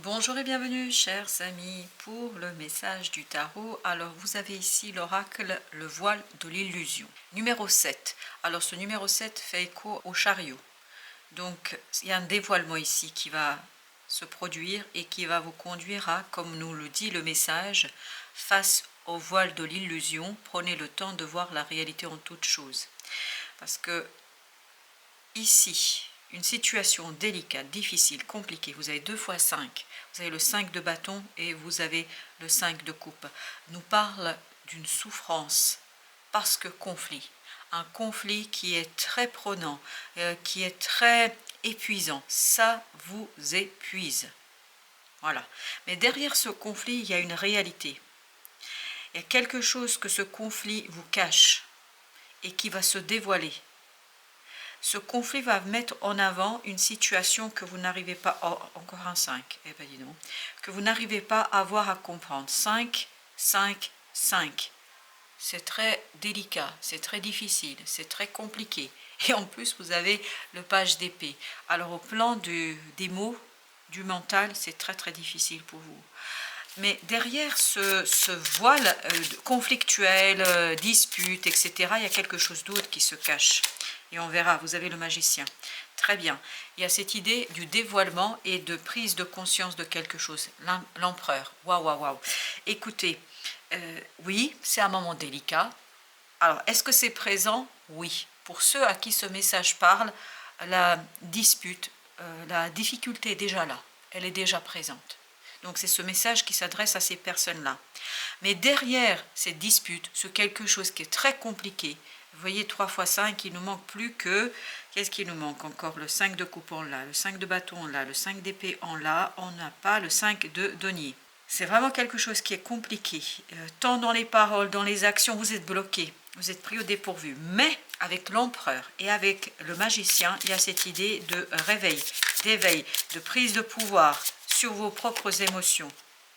Bonjour et bienvenue chers amis pour le message du tarot. Alors vous avez ici l'oracle, le voile de l'illusion. Numéro 7. Alors ce numéro 7 fait écho au chariot. Donc il y a un dévoilement ici qui va se produire et qui va vous conduire à, comme nous le dit le message, face au voile de l'illusion, prenez le temps de voir la réalité en toute chose. Parce que ici, une situation délicate, difficile, compliquée, vous avez 2 fois 5, vous avez le 5 de bâton et vous avez le 5 de coupe, nous parle d'une souffrance parce que conflit. Un conflit qui est très prenant, qui est très épuisant, ça vous épuise. Voilà. Mais derrière ce conflit, il y a une réalité. Il y a quelque chose que ce conflit vous cache et qui va se dévoiler. Ce conflit va mettre en avant une situation que vous n'arrivez pas... Oh, encore un 5, eh ben dis donc. Que vous n'arrivez pas à voir, à comprendre. 5, 5, 5. C'est très délicat, c'est très difficile, c'est très compliqué. Et en plus, vous avez le page d'épée. Alors au plan des mots, du mental, c'est très très difficile pour vous. Mais derrière ce voile conflictuel, dispute, etc., il y a quelque chose d'autre qui se cache. Et on verra, vous avez le magicien. Très bien. Il y a cette idée du dévoilement et de prise de conscience de quelque chose. L'empereur. Waouh, waouh, waouh. Écoutez, oui, c'est un moment délicat. Alors, est-ce que c'est présent? Oui. Pour ceux à qui ce message parle, la dispute, la difficulté est déjà là. Elle est déjà présente. Donc c'est ce message qui s'adresse à ces personnes-là. Mais derrière cette dispute, ce quelque chose qui est très compliqué, vous voyez 3 fois 5, il nous manque plus que... Qu'est-ce qui nous manque encore? Le 5 de coupe en là, le 5 de bâton en là, le 5 d'épée en là, on n'a pas le 5 de denier. C'est vraiment quelque chose qui est compliqué. Tant dans les paroles, dans les actions, vous êtes bloqué, vous êtes pris au dépourvu. Mais avec l'empereur et avec le magicien, il y a cette idée de réveil, d'éveil, de prise de pouvoir sur vos propres émotions.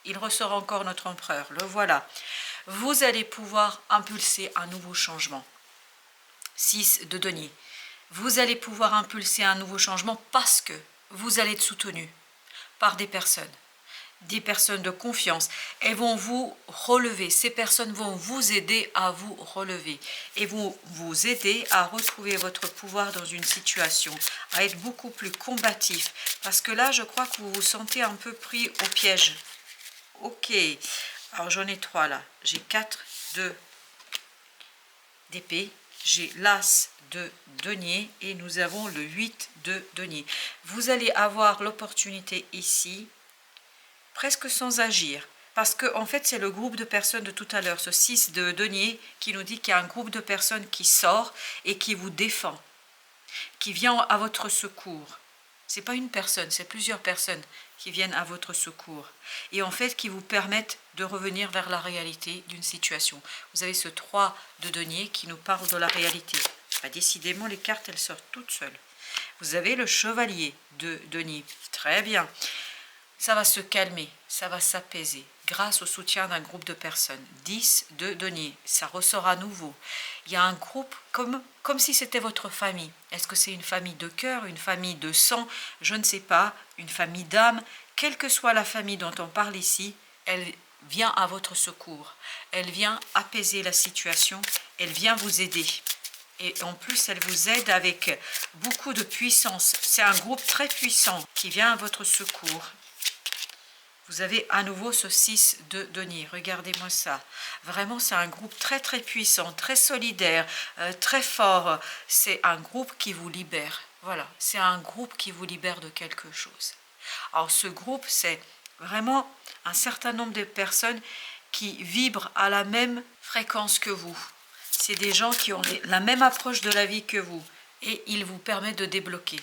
Il ressort encore notre empereur, le voilà. Vous allez pouvoir impulser un nouveau changement. 6 de denier. Vous allez pouvoir impulser un nouveau changement parce que vous allez être soutenu par des personnes de confiance. Elles vont vous relever. Ces personnes vont vous aider à vous relever et vont vous aider à retrouver votre pouvoir dans une situation, à être beaucoup plus combatif. Parce que là, je crois que vous vous sentez un peu pris au piège. Ok. Alors, j'en ai 3 là. J'ai 4 d'épée. J'ai l'as de denier et nous avons le 8 de denier. Vous allez avoir l'opportunité ici, presque sans agir, parce que en fait c'est le groupe de personnes de tout à l'heure, ce 6 de denier qui nous dit qu'il y a un groupe de personnes qui sort et qui vous défend, qui vient à votre secours. C'est pas une personne, c'est plusieurs personnes qui viennent à votre secours et en fait qui vous permettent de revenir vers la réalité d'une situation. Vous avez ce 3 de denier qui nous parle de la réalité. Décidément, les cartes, elles sortent toutes seules. Vous avez le chevalier de denier. Très bien. Ça va se calmer, ça va s'apaiser grâce au soutien d'un groupe de personnes. 10 de denier, ça ressort à nouveau. Il y a un groupe comme si c'était votre famille. Est-ce que c'est une famille de cœur, une famille de sang? Je ne sais pas, une famille d'âme. Quelle que soit la famille dont on parle ici, elle vient à votre secours. Elle vient apaiser la situation, elle vient vous aider. Et en plus, elle vous aide avec beaucoup de puissance. C'est un groupe très puissant qui vient à votre secours. Vous avez à nouveau ce 6 de denier, regardez-moi ça. Vraiment, c'est un groupe très très puissant, très solidaire, très fort. C'est un groupe qui vous libère. Voilà, c'est un groupe qui vous libère de quelque chose. Alors ce groupe, c'est vraiment un certain nombre de personnes qui vibrent à la même fréquence que vous. C'est des gens qui ont la même approche de la vie que vous et ils vous permettent de débloquer.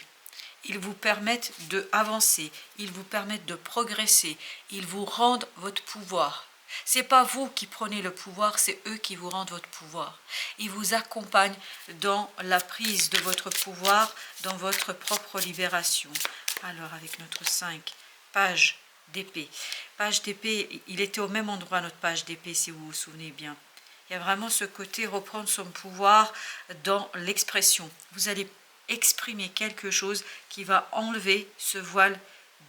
Ils vous permettent d'avancer, ils vous permettent de progresser, ils vous rendent votre pouvoir. Ce n'est pas vous qui prenez le pouvoir, c'est eux qui vous rendent votre pouvoir. Ils vous accompagnent dans la prise de votre pouvoir, dans votre propre libération. Alors avec notre 5, page d'épée. Page d'épée, il était au même endroit notre page d'épée si vous vous souvenez bien. Il y a vraiment ce côté reprendre son pouvoir dans l'expression. Vous allez exprimer quelque chose qui va enlever ce voile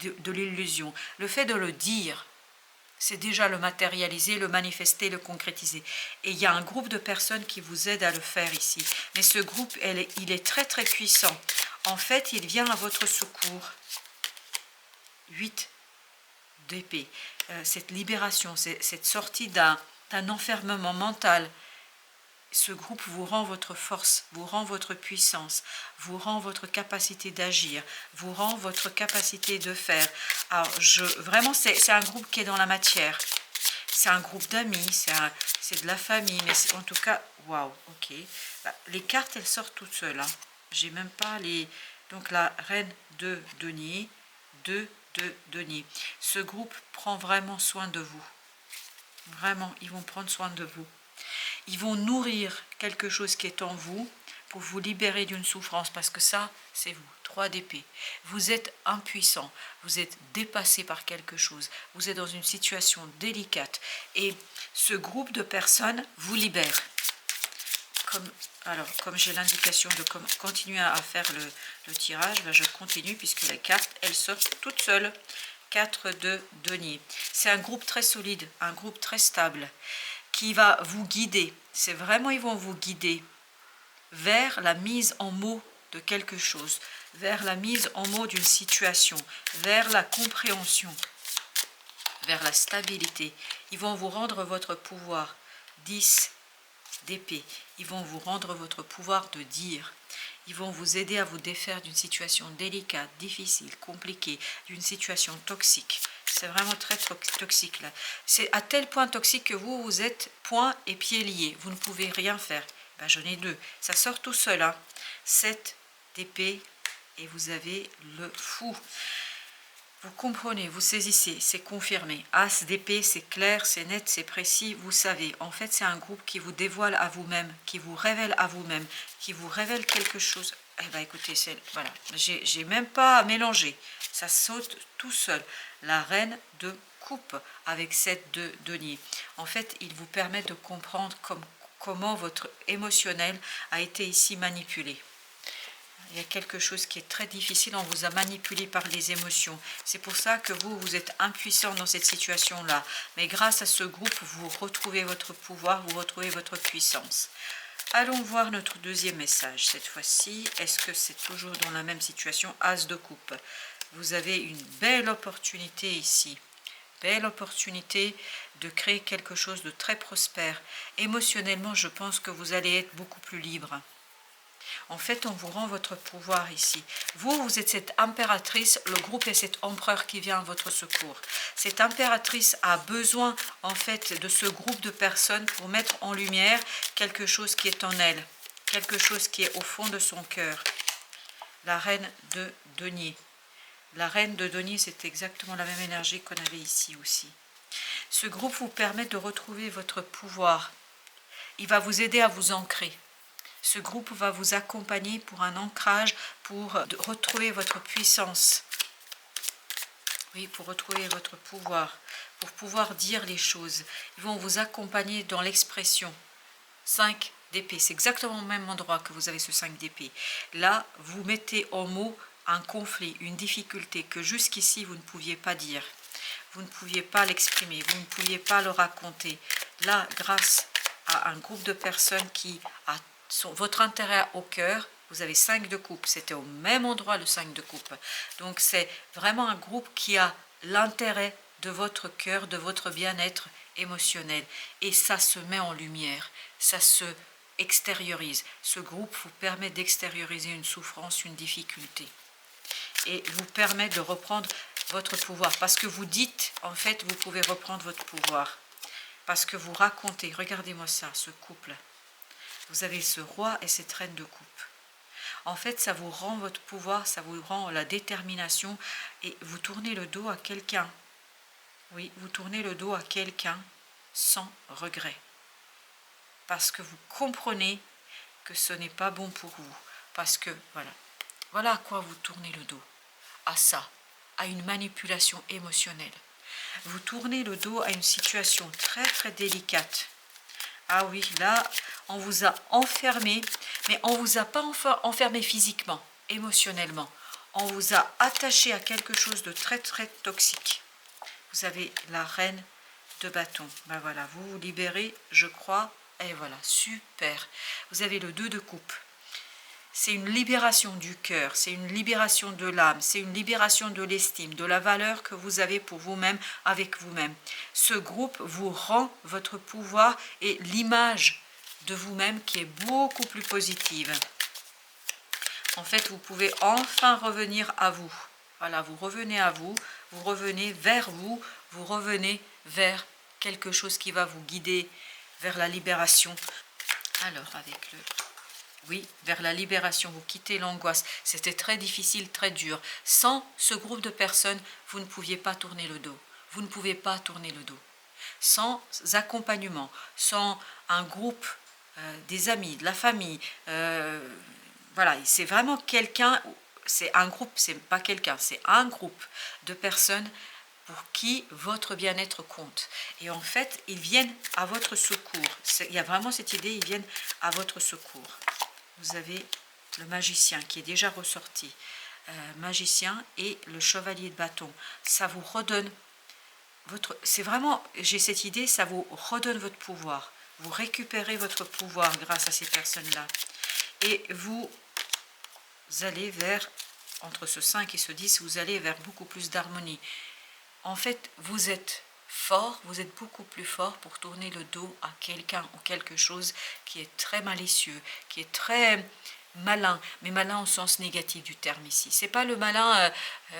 de l'illusion. Le fait de le dire, c'est déjà le matérialiser, le manifester, le concrétiser. Et il y a un groupe de personnes qui vous aident à le faire ici. Mais ce groupe, il est très très puissant. En fait, il vient à votre secours. 8 d'épée. Cette libération, cette sortie d'un enfermement mental. Ce groupe vous rend votre force, vous rend votre puissance, vous rend votre capacité d'agir, vous rend votre capacité de faire. Alors, vraiment, c'est un groupe qui est dans la matière. C'est un groupe d'amis, c'est de la famille, mais en tout cas, waouh, ok. Les cartes, elles sortent toutes seules. Hein. J'ai même pas les... Donc, la reine de denier, 2 de denier. Ce groupe prend vraiment soin de vous. Vraiment, ils vont prendre soin de vous. Ils vont nourrir quelque chose qui est en vous pour vous libérer d'une souffrance, parce que ça, c'est vous. 3 d'épée. Vous êtes impuissant, vous êtes dépassé par quelque chose, vous êtes dans une situation délicate et ce groupe de personnes vous libère. Comme j'ai l'indication de continuer à faire le tirage, je continue puisque les cartes, elles sortent toutes seules. 4 de denier. C'est un groupe très solide, un groupe très stable qui va vous guider. C'est vraiment, ils vont vous guider vers la mise en mots de quelque chose, vers la mise en mots d'une situation, vers la compréhension, vers la stabilité. Ils vont vous rendre votre pouvoir. 10 d'épée. Ils vont vous rendre votre pouvoir de dire. Ils vont vous aider à vous défaire d'une situation délicate, difficile, compliquée, d'une situation toxique. C'est vraiment très toxique là. C'est à tel point toxique que vous êtes poings et pieds liés. Vous ne pouvez rien faire. Ben, j'en ai 2. Ça sort tout seul. Hein. 7 d'épée et vous avez le fou. Vous comprenez, vous saisissez, c'est confirmé. As d'épée, c'est clair, c'est net, c'est précis, vous savez. En fait, c'est un groupe qui vous dévoile à vous-même, qui vous révèle à vous-même, qui vous révèle quelque chose. Eh bien, écoutez, voilà, j'ai même pas mélangé. Ça saute tout seul. La reine de coupe avec 7 de denier. En fait, il vous permet de comprendre comment votre émotionnel a été ici manipulé. Il y a quelque chose qui est très difficile, on vous a manipulé par les émotions. C'est pour ça que vous êtes impuissant dans cette situation-là. Mais grâce à ce groupe, vous retrouvez votre pouvoir, vous retrouvez votre puissance. Allons voir notre deuxième message. Cette fois-ci, est-ce que c'est toujours dans la même situation? As de coupe. Vous avez une belle opportunité ici. Belle opportunité de créer quelque chose de très prospère. Émotionnellement, je pense que vous allez être beaucoup plus libre. En fait, on vous rend votre pouvoir ici. Vous êtes cette impératrice, le groupe est cet empereur qui vient à votre secours. Cette impératrice a besoin, en fait, de ce groupe de personnes pour mettre en lumière quelque chose qui est en elle, quelque chose qui est au fond de son cœur. La reine de denier. La reine de denier, c'est exactement la même énergie qu'on avait ici aussi. Ce groupe vous permet de retrouver votre pouvoir. Il va vous aider à vous ancrer. Ce groupe va vous accompagner pour un ancrage, pour retrouver votre puissance. Oui, pour retrouver votre pouvoir, pour pouvoir dire les choses. Ils vont vous accompagner dans l'expression. 5 d'épée, c'est exactement au même endroit que vous avez ce 5 d'épée. Là, vous mettez en mots un conflit, une difficulté que jusqu'ici vous ne pouviez pas dire. Vous ne pouviez pas l'exprimer, vous ne pouviez pas le raconter. Là, grâce à un groupe de personnes qui a votre intérêt au cœur, vous avez 5 de coupe, c'était au même endroit le 5 de coupe. Donc c'est vraiment un groupe qui a l'intérêt de votre cœur, de votre bien-être émotionnel. Et ça se met en lumière, ça se extériorise. Ce groupe vous permet d'extérioriser une souffrance, une difficulté. Et vous permet de reprendre votre pouvoir. Parce que vous dites, en fait, vous pouvez reprendre votre pouvoir. Parce que vous racontez, regardez-moi ça, ce couple. Vous avez ce roi et cette reine de coupe. En fait, ça vous rend votre pouvoir, ça vous rend la détermination et vous tournez le dos à quelqu'un. Oui, vous tournez le dos à quelqu'un sans regret. Parce que vous comprenez que ce n'est pas bon pour vous. Parce que, voilà à quoi vous tournez le dos. À ça, à une manipulation émotionnelle. Vous tournez le dos à une situation très très délicate. Ah oui, là, on vous a enfermé, mais on ne vous a pas enfermé physiquement, émotionnellement. on vous a attaché à quelque chose de très très toxique. Vous avez la reine de bâton. Ben voilà, vous vous libérez, je crois. Et voilà, super. Vous avez le 2 de coupe. C'est une libération du cœur, c'est une libération de l'âme, c'est une libération de l'estime, de la valeur que vous avez pour vous-même, avec vous-même. Ce groupe vous rend votre pouvoir et l'image de vous-même qui est beaucoup plus positive. En fait, vous pouvez enfin revenir à vous. Voilà, vous revenez à vous, vous revenez vers vous, vous revenez vers quelque chose qui va vous guider vers la libération. Alors, avec le... Oui, vers la libération, vous quittez l'angoisse. C'était très difficile, très dur. Sans ce groupe de personnes, vous ne pouviez pas tourner le dos. Vous ne pouvez pas tourner le dos. Sans accompagnement, sans un groupe, des amis, de la famille, voilà, c'est vraiment quelqu'un, c'est un groupe, c'est pas quelqu'un, c'est un groupe de personnes pour qui votre bien-être compte. Et en fait, ils viennent à votre secours. Il y a vraiment cette idée, ils viennent à votre secours. Vous avez le magicien qui est déjà ressorti. Magicien et le chevalier de bâton. Ça vous redonne votre... C'est vraiment, j'ai cette idée, ça vous redonne votre pouvoir. Vous récupérez votre pouvoir grâce à ces personnes-là. Et vous allez vers, entre ce 5 et ce 10, vous allez vers beaucoup plus d'harmonie. En fait, vous êtes fort, vous êtes beaucoup plus fort pour tourner le dos à quelqu'un ou quelque chose qui est très malicieux, qui est très malin, mais malin au sens négatif du terme ici. C'est pas le malin,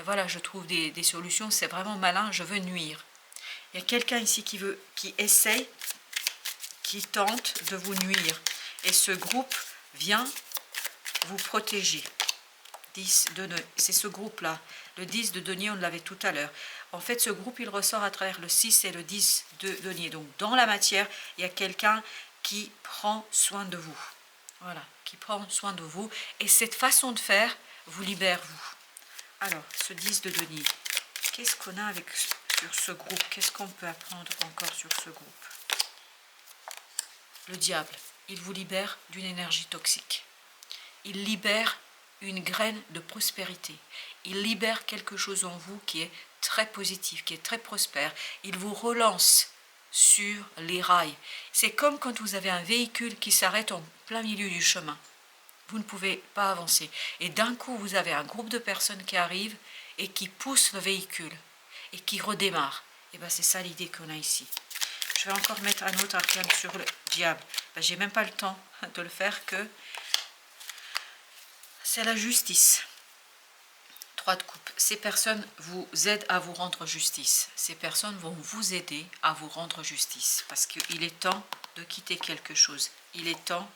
voilà, je trouve des solutions, c'est vraiment malin, je veux nuire. Il y a quelqu'un ici qui essaye, qui tente de vous nuire. Et ce groupe vient vous protéger. 10 de c'est ce groupe-là. Le 10 de denier, on l'avait tout à l'heure. En fait, ce groupe, il ressort à travers le 6 et le 10 de denier. Donc, dans la matière, il y a quelqu'un qui prend soin de vous. Voilà, qui prend soin de vous. Et cette façon de faire vous libère, vous. Alors, ce 10 de denier, qu'est-ce qu'on a sur ce groupe? Qu'est-ce qu'on peut apprendre encore sur ce groupe? Le diable, il vous libère d'une énergie toxique. Il libère une graine de prospérité. Il libère quelque chose en vous qui est très positif, qui est très prospère. Il vous relance sur les rails. C'est comme quand vous avez un véhicule qui s'arrête en plein milieu du chemin. Vous ne pouvez pas avancer. Et d'un coup, vous avez un groupe de personnes qui arrivent et qui poussent le véhicule et qui redémarrent. Et bien, c'est ça l'idée qu'on a ici. Je vais encore mettre un autre arcane sur le diable. Ben, j'ai même pas le temps de le faire que... C'est la justice. 3 de coupe. Ces personnes vous aident à vous rendre justice. Ces personnes vont vous aider à vous rendre justice. Parce qu'il est temps de quitter quelque chose. Il est temps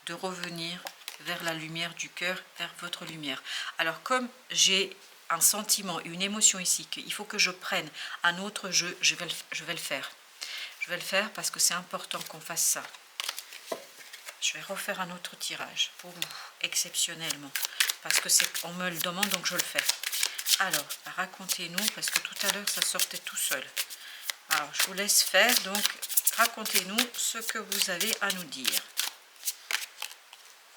de revenir vers la lumière du cœur, vers votre lumière. Alors comme j'ai un sentiment, une émotion ici, qu'il faut que je prenne un autre jeu, je vais le faire. Je vais le faire parce que c'est important qu'on fasse ça. Je vais refaire un autre tirage pour vous, exceptionnellement. Parce que on me le demande, donc je le fais. Alors, racontez-nous, parce que tout à l'heure, ça sortait tout seul. Alors, je vous laisse faire, donc racontez-nous ce que vous avez à nous dire.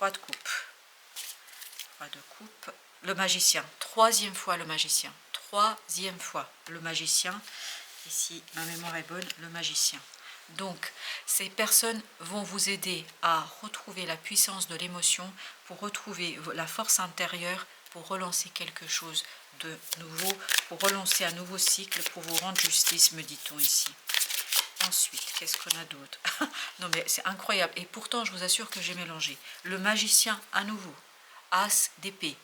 Roi de coupe. Roi de coupe. Le magicien. 3e fois le magicien. 3e fois le magicien. Ici, ma mémoire est bonne, le magicien. Donc, ces personnes vont vous aider à retrouver la puissance de l'émotion, pour retrouver la force intérieure, pour relancer quelque chose de nouveau, pour relancer un nouveau cycle, pour vous rendre justice, me dit-on ici. Ensuite, qu'est-ce qu'on a d'autre? Non mais c'est incroyable. Et pourtant, je vous assure que j'ai mélangé. Le magicien à nouveau. As d'épée.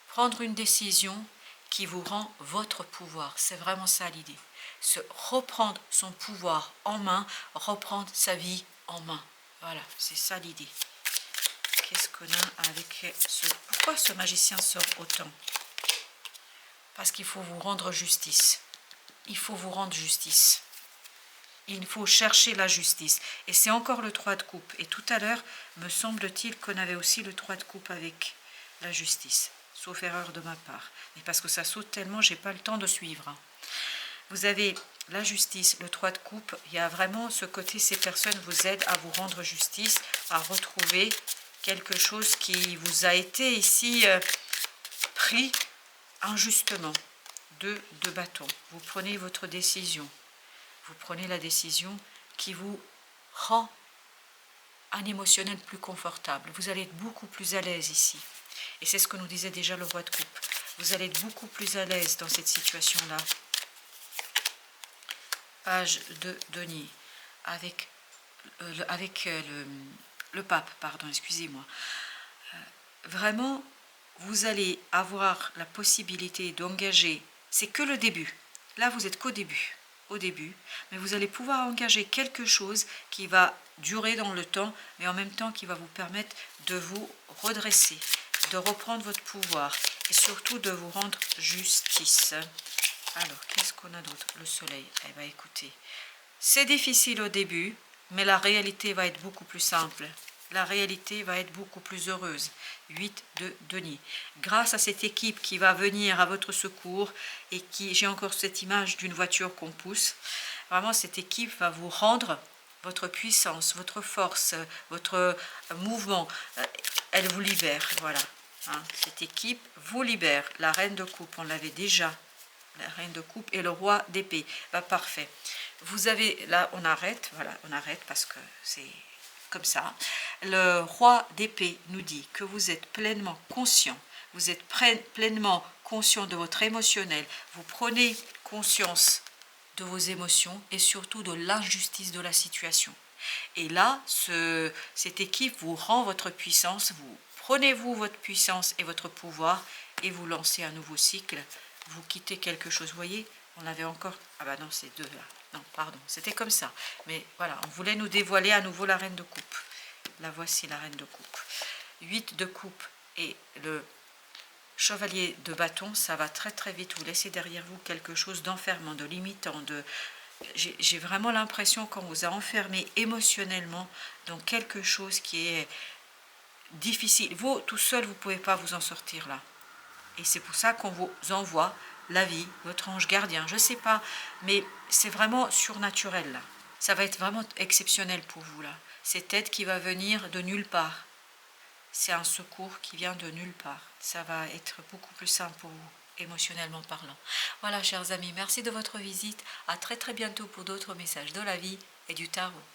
Prendre une décision qui vous rend votre pouvoir. C'est vraiment ça l'idée. Se reprendre son pouvoir en main, reprendre sa vie en main. Voilà, c'est ça l'idée. Qu'est-ce qu'on a avec ce... Pourquoi ce magicien sort autant? Parce qu'il faut vous rendre justice. Il faut vous rendre justice. Il faut chercher la justice. Et c'est encore le 3 de coupe. Et tout à l'heure, me semble-t-il qu'on avait aussi le 3 de coupe avec la justice. Sauf erreur de ma part. Mais parce que ça saute tellement, j'ai pas le temps de suivre. Vous avez la justice, le 3 de coupe. Il y a vraiment ce côté, ces personnes vous aident à vous rendre justice, à retrouver quelque chose qui vous a été ici pris injustement. 2 de bâton. Vous prenez votre décision. Vous prenez la décision qui vous rend un émotionnel plus confortable. Vous allez être beaucoup plus à l'aise ici. Et c'est ce que nous disait déjà le roi de coupe. Vous allez être beaucoup plus à l'aise dans cette situation-là. Page de denier. Avec le pape, pardon, excusez-moi. Vraiment, vous allez avoir la possibilité d'engager, c'est que le début. Là, vous êtes qu'au début, mais vous allez pouvoir engager quelque chose qui va durer dans le temps, mais en même temps qui va vous permettre de vous redresser, de reprendre votre pouvoir et surtout de vous rendre justice. Alors, qu'est-ce qu'on a d'autre? Le soleil. Eh bien, écoutez, c'est difficile au début, mais la réalité va être beaucoup plus simple. La réalité va être beaucoup plus heureuse. 8 de denier. Grâce à cette équipe qui va venir à votre secours et qui, j'ai encore cette image d'une voiture qu'on pousse, vraiment cette équipe va vous rendre votre puissance, votre force, votre mouvement. Elle vous libère, voilà. Hein, cette équipe vous libère. La reine de coupe, on l'avait déjà. La reine de coupe et le roi d'épée. Bah, parfait. Vous avez, là on arrête, voilà, on arrête parce que c'est comme ça. Le roi d'épée nous dit que vous êtes pleinement conscient, vous êtes pleinement conscient de votre émotionnel, vous prenez conscience de vos émotions et surtout de l'injustice de la situation. Et là, cette équipe vous rend votre puissance, vous prenez-vous votre puissance et votre pouvoir et vous lancez un nouveau cycle, vous quittez quelque chose, vous voyez, on avait encore, ah bah non, c'est 2 là. Non, pardon, c'était comme ça. Mais voilà, on voulait nous dévoiler à nouveau la reine de coupe. La voici, la reine de coupe. 8 de coupe et le chevalier de bâton, ça va très très vite. Vous laissez derrière vous quelque chose d'enfermant, de limitant. J'ai vraiment l'impression qu'on vous a enfermé émotionnellement dans quelque chose qui est difficile. Vous, tout seul, vous ne pouvez pas vous en sortir là. Et c'est pour ça qu'on vous envoie la vie, votre ange gardien, je ne sais pas, mais c'est vraiment surnaturel là. Ça va être vraiment exceptionnel pour vous là. Cette aide qui va venir de nulle part. C'est un secours qui vient de nulle part. Ça va être beaucoup plus simple pour vous, émotionnellement parlant. Voilà, chers amis, merci de votre visite. À très très bientôt pour d'autres messages de la vie et du tarot.